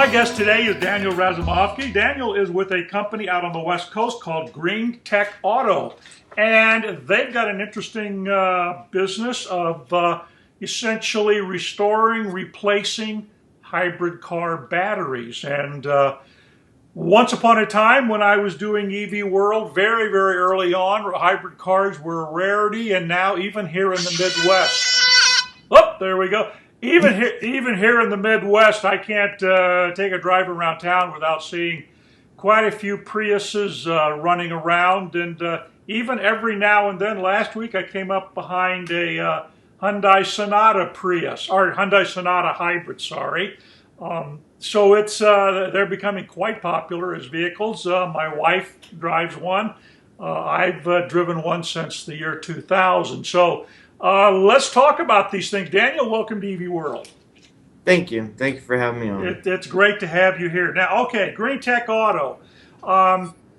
My guest today is Daniel Razumovsky. Daniel is with a company out on the West Coast called GreenTec Auto. And they've got an interesting business of essentially restoring, replacing hybrid car batteries. And once upon a time when I was doing EV World, very, very early on, hybrid cars were a rarity. And now even here in the Midwest, oh, there we go. Even here in the Midwest, I can't take a drive around town without seeing quite a few Priuses running around. And even every now and then, last week I came up behind a Hyundai Sonata Prius, or Hyundai Sonata Hybrid, sorry. So it's they're becoming quite popular as vehicles. My wife drives one. I've driven one since the year 2000. So let's talk about these things. Daniel, welcome to EV World. Thank you. Thank you for having me on. It's great to have you here. Now, okay, GreenTec Auto.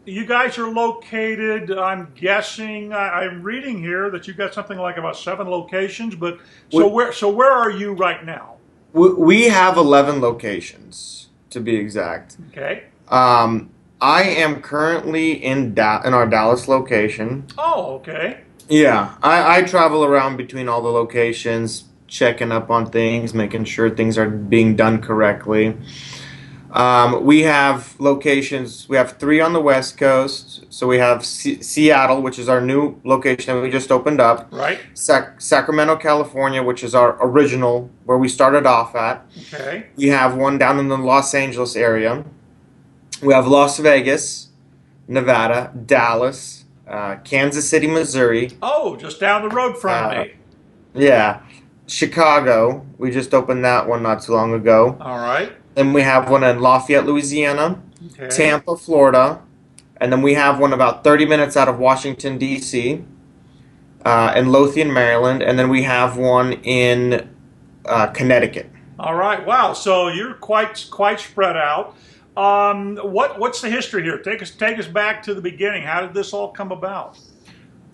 You guys are located, I'm guessing, I'm reading here that you've got something like about 7 locations, but where are you right now? We have 11 locations, to be exact. Okay. I am currently in our Dallas location. Oh, okay. Yeah, I travel around between all the locations, checking up on things, making sure things are being done correctly. We have locations, we have 3 on the West Coast. So we have Seattle, which is our new location that we just opened up. Right. Sacramento, California, which is our original, where we started off at. Okay. We have one down in the Los Angeles area. We have Las Vegas, Nevada, Dallas, Kansas City, Missouri. Oh, just down the road from me. Yeah. Chicago. We just opened that one not too long ago. All right. Then we have one in Lafayette, Louisiana, Okay. Tampa, Florida, and then we have one about 30 minutes out of Washington, D.C., in Lothian, Maryland, and then we have one in Connecticut. All right. Wow. So you're quite spread out. What's the history here? Take us back to the beginning. How did this all come about?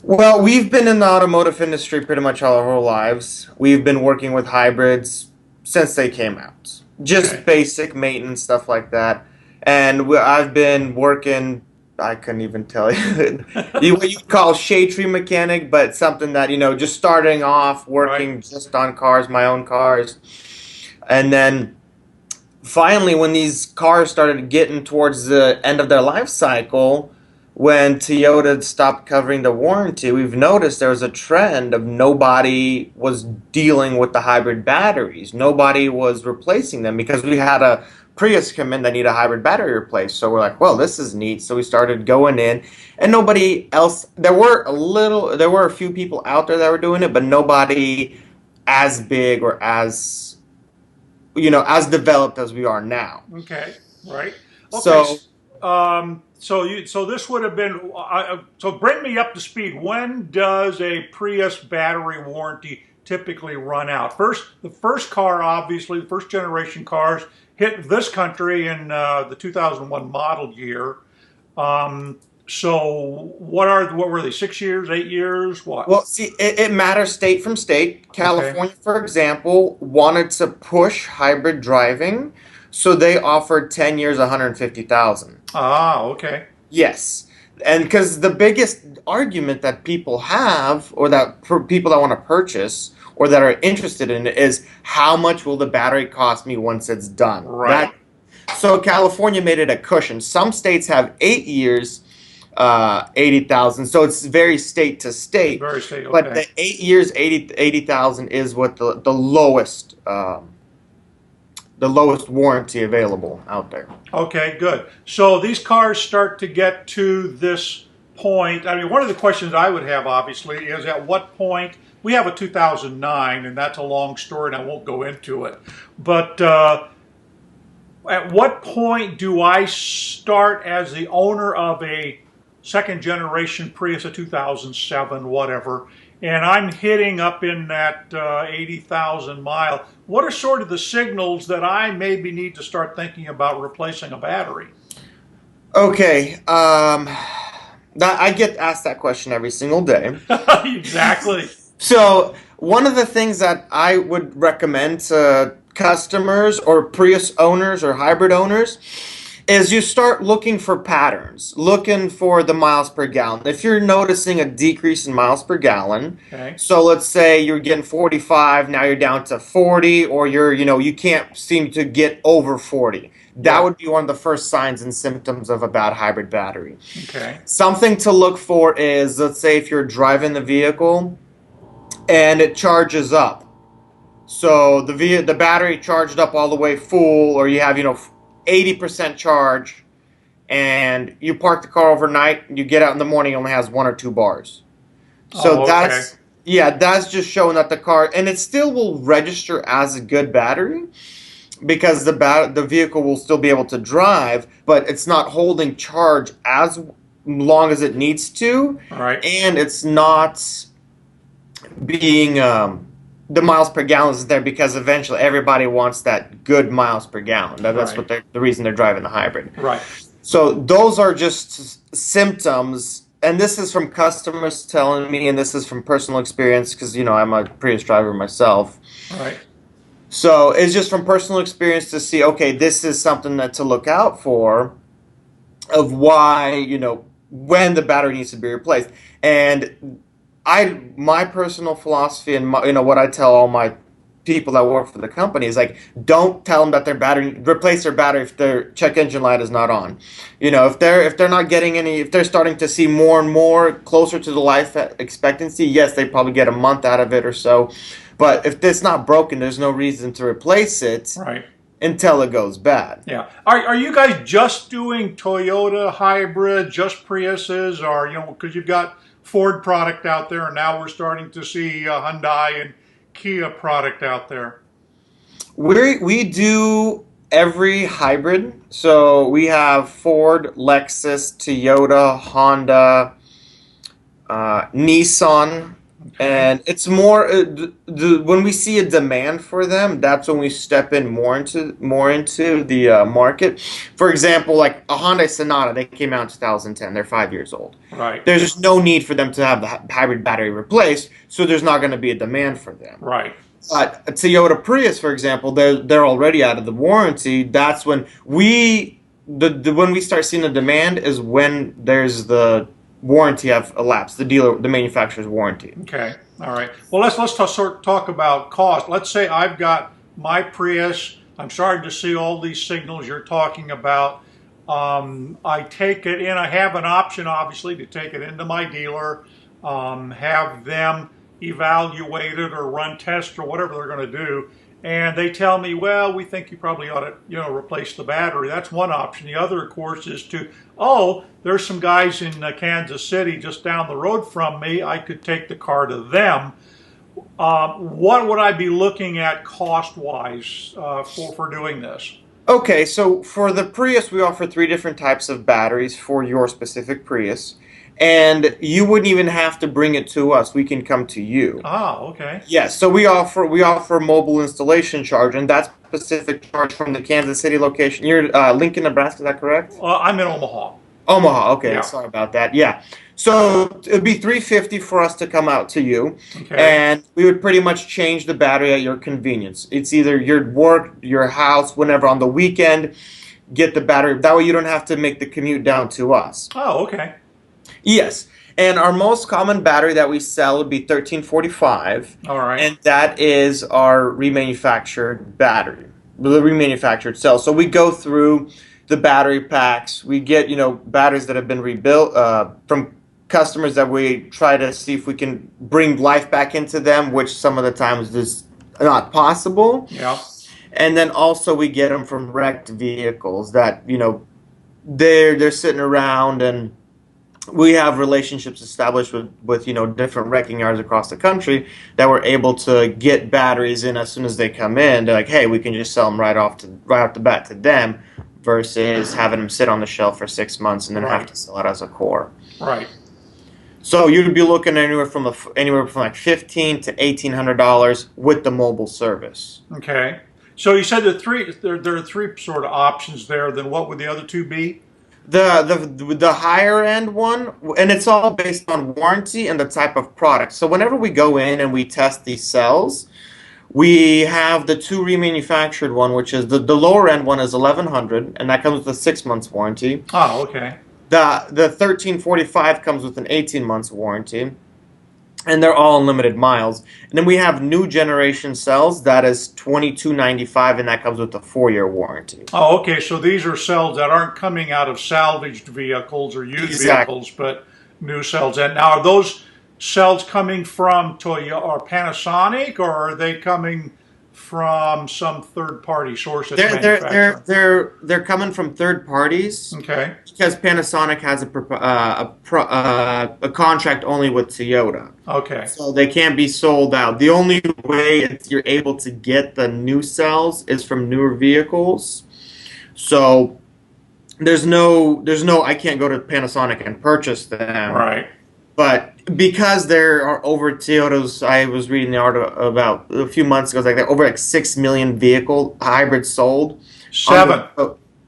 Well, we've been in the automotive industry pretty much all our lives. We've been working with hybrids since they came out. Just Okay. basic maintenance, stuff like that. And I've been working, I couldn't even tell you, what you call shade tree mechanic, but something that, just starting off working Right. just on cars, my own cars. And then finally, when these cars started getting towards the end of their life cycle, when Toyota stopped covering the warranty, we've noticed there was a trend of nobody was dealing with the hybrid batteries. Nobody was replacing them because we had a Prius come in that needed a hybrid battery replaced. So we're like, well, this is neat. So we started going in, and nobody else. There were a few people out there that were doing it, but nobody as big or as developed as we are now. Okay. Right. So. So this would have been, so bring me up to speed. When does a Prius battery warranty typically run out? The first car, obviously, the first generation cars hit this country in the 2001 model year. So what were they, 6 years, 8 years, what? Well, see, it matters state from state. California, for example, wanted to push hybrid driving, so they offered 10 years, 150,000. Ah, okay. Yes. And because the biggest argument that people have, or that people that want to purchase, or that are interested in it, is how much will the battery cost me once it's done? Right. So California made it a cushion. Some states have 8 years, 80,000. So it's very state to state. Very state, okay. But the 8 years, 80,000 is what the lowest warranty available out there. Okay, good. So these cars start to get to this point. I mean, one of the questions I would have, obviously, is at what point, we have a 2009, and that's a long story, and I won't go into it. But at what point do I start as the owner of a second generation Prius, a 2007, whatever, and I'm hitting up in that 80,000 mile? What are sort of the signals that I maybe need to start thinking about replacing a battery? Okay, I get asked that question every single day. Exactly. So one of the things that I would recommend to customers or Prius owners or hybrid owners is you start looking for patterns, looking for the miles per gallon. If you're noticing a decrease in miles per gallon, Okay. so let's say you're getting 45, now you're down to 40, or you can't seem to get over 40. That Yeah. would be one of the first signs and symptoms of a bad hybrid battery. Okay. Something to look for is, let's say if you're driving the vehicle and it charges up. So the battery charged up all the way full, or you have 80% charge, and you park the car overnight. You get out in the morning, it only has 1 or 2 bars. So Oh, okay. that's just showing that the car, and it still will register as a good battery because the vehicle will still be able to drive, but it's not holding charge as long as it needs to, All right. and it's not being the miles per gallon is there because eventually everybody wants that good miles per gallon. That's Right. what the reason they're driving the hybrid. Right. So those are just symptoms, and this is from customers telling me, and this is from personal experience because I'm a Prius driver myself. All right. So it's just from personal experience to see, okay, this is something that to look out for, of why when the battery needs to be replaced. And my personal philosophy and what I tell all my people that work for the company is like, don't tell them that replace their battery if their check engine light is not on. If they're not getting any, if they're starting to see more and more closer to the life expectancy, yes, they probably get a month out of it or so. But if it's not broken, there's no reason to replace it Right. until it goes bad. Yeah. Are you guys just doing Toyota hybrid, just Priuses, or because you've got Ford product out there, and now we're starting to see Hyundai and Kia product out there? We do every hybrid. So we have Ford, Lexus, Toyota, Honda, Nissan. And it's more when we see a demand for them, that's when we step in more into the market. For example, like a Hyundai Sonata, they came out in 2010. They're 5 years old. Right. There's just no need for them to have the hybrid battery replaced, so there's not going to be a demand for them. Right. But a Toyota Prius, for example, they're already out of the warranty. That's when when we start seeing the demand is when there's the warranty have elapsed, the manufacturer's warranty. Okay. All right. Well, let's talk about cost. Let's say I've got my Prius. I'm starting to see all these signals you're talking about. I take it in. I have an option, obviously, to take it into my dealer, have them evaluate it or run tests or whatever they're going to do. And they tell me, well, we think you probably ought to, replace the battery. That's one option. The other, of course, is there's some guys in Kansas City just down the road from me. I could take the car to them. What would I be looking at cost-wise for doing this? Okay, so for the Prius, we offer 3 different types of batteries for your specific Prius. And you wouldn't even have to bring it to us. We can come to you. Ah, okay. Yes, so we offer mobile installation charge, and that's specific charge from the Kansas City location. You're Lincoln, Nebraska, is that correct? I'm in Omaha. Omaha, okay, Yeah. sorry about that. Yeah. So it'd be $350 for us to come out to you, Okay. and we would pretty much change the battery at your convenience. It's either your work, your house, whenever on the weekend, get the battery. That way you don't have to make the commute down to us. Oh, okay. Yes. And our most common battery that we sell would be 1345. All right. And that is our remanufactured battery, the remanufactured cell. So we go through the battery packs. We get, batteries that have been rebuilt from customers that we try to see if we can bring life back into them, which some of the times is not possible. Yeah. And then also we get them from wrecked vehicles that, they're sitting around, and we have relationships established with different wrecking yards across the country that we're able to get batteries in as soon as they come in. They're like, hey, we can just sell them right off the bat to them, versus having them sit on the shelf for 6 months and then have to sell it as a core. Right. So you'd be looking anywhere from like $1,500 to $1,800 with the mobile service. Okay. So you said there are 3 sort of options there. Then what would the other 2 be? The higher end one, and it's all based on warranty and the type of product. So whenever we go in and we test these cells, We have the two remanufactured one, which is the lower end one is 1100, and that comes with a 6 months warranty. Oh, okay. The 1345 comes with an 18 months warranty, and they're all unlimited miles. And then we have new generation cells that is 2295, and that comes with a 4-year warranty. Oh, okay. So these are cells that aren't coming out of salvaged vehicles or used Exactly. vehicles, but new cells. And now, are those cells coming from Toyota or Panasonic, or are they coming from some third-party source that's manufacturing? They're coming from third parties Okay. because Panasonic has a contract only with Toyota. Okay. So they can't be sold out. The only way you're able to get the new cells is from newer vehicles. So there's no I can't go to Panasonic and purchase them. Right. But because there are over Toyotas, I was reading the article about a few months ago, it's like there are over like 6 million vehicle hybrids sold. Seven.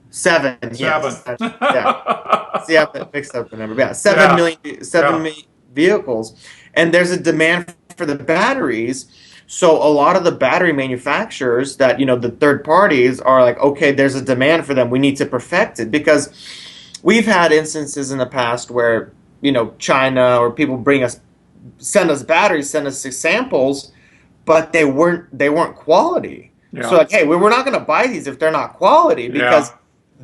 Seven. Yes. Yeah. See, I mixed up the number. Yeah, 7 million vehicles, and there's a demand for the batteries. So a lot of the battery manufacturers that the third parties are like, okay, there's a demand for them. We need to perfect it because we've had instances in the past where China or people send us batteries, send us samples, but they weren't quality. Yeah. So like, hey, we're not going to buy these if they're not quality because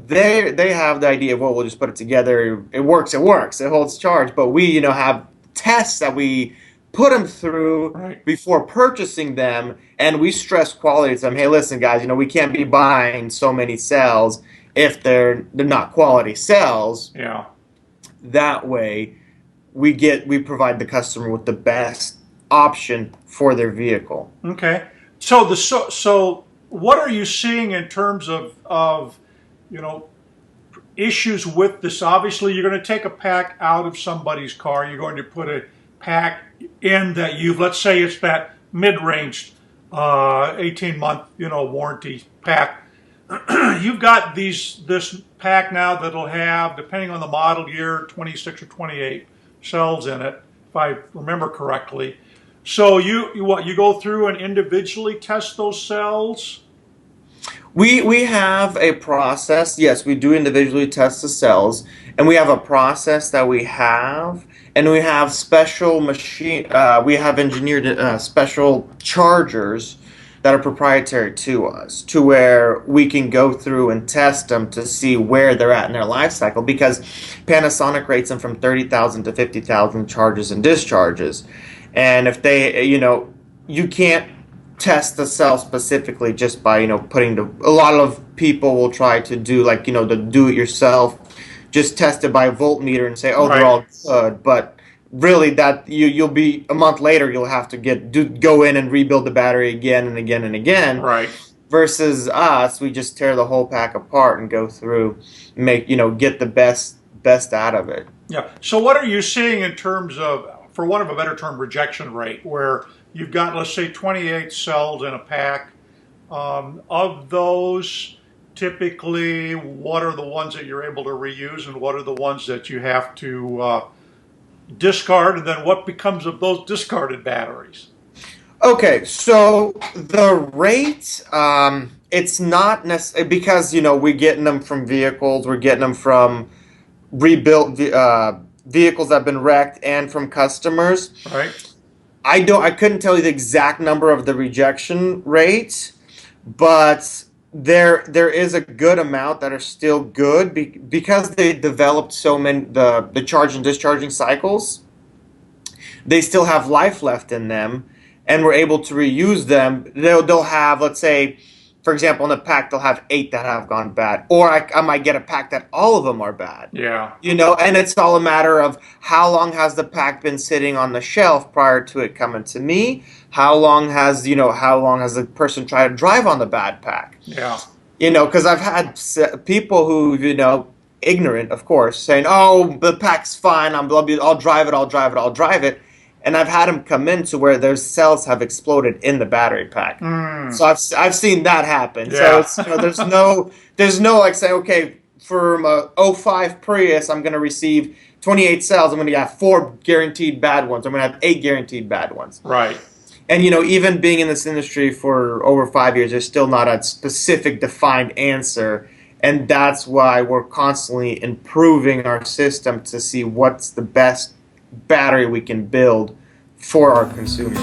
they have the idea of, well, we'll just put it together. It works. It holds charge. But we have tests that we put them through before purchasing them, and we stress quality to them. Hey, listen, guys, we can't be buying so many cells if they're not quality cells. Yeah. That way, we provide the customer with the best option for their vehicle. Okay. So what are you seeing in terms of issues with this? Obviously, you're going to take a pack out of somebody's car. You're going to put a pack in that let's say it's that mid-range 18-month warranty pack. You've got this pack now that'll have, depending on the model year, 26 or 28 cells in it, if I remember correctly. So you go through and individually test those cells? We have a process. Yes, we do individually test the cells, and we have a process that we have, and we have special we have engineered special chargers that are proprietary to us, to where we can go through and test them to see where they're at in their life cycle, because Panasonic rates them from 30,000 to 50,000 charges and discharges. And if they, you can't test the cell specifically just by, putting a lot of people will try to do like, the do-it-yourself, just test it by voltmeter and say, oh, they're all good. But really, that you'll be a month later, you'll have to go in and rebuild the battery again and again and again. Right. Versus us, we just tear the whole pack apart and go through, get the best out of it. Yeah. So what are you seeing in terms of, for want of a better term, rejection rate, where you've got, let's say, 28 cells in a pack? Of those, typically, what are the ones that you're able to reuse, and what are the ones that you have to discard, and then what becomes of those discarded batteries? Okay, so the rate, it's not necessarily because we're getting them from vehicles, we're getting them from rebuilt vehicles that have been wrecked, and from customers. Right. I couldn't tell you the exact number of the rejection rate, but there is a good amount that are still good because they developed so many the charge and discharging cycles. They still have life left in them, and we're able to reuse them. They'll have, let's say, for example, in a pack they'll have 8 that have gone bad, or I might get a pack that all of them are bad. Yeah. And it's all a matter of how long has the pack been sitting on the shelf prior to it coming to me. How long has the person tried to drive on the bad pack? Yeah. Because I've had people who, ignorant, of course, saying, "Oh, the pack's fine. I'll drive it." And I've had them come in to where their cells have exploded in the battery pack. So I've seen that happen. Yeah. So it's, there's no like saying, okay, from a '05 Prius, I'm going to receive 28 cells. I'm going to have 4 guaranteed bad ones. I'm going to have 8 guaranteed bad ones. Right. And even being in this industry for over 5 years, there's still not a specific defined answer. And that's why we're constantly improving our system to see what's the best battery we can build for our consumers.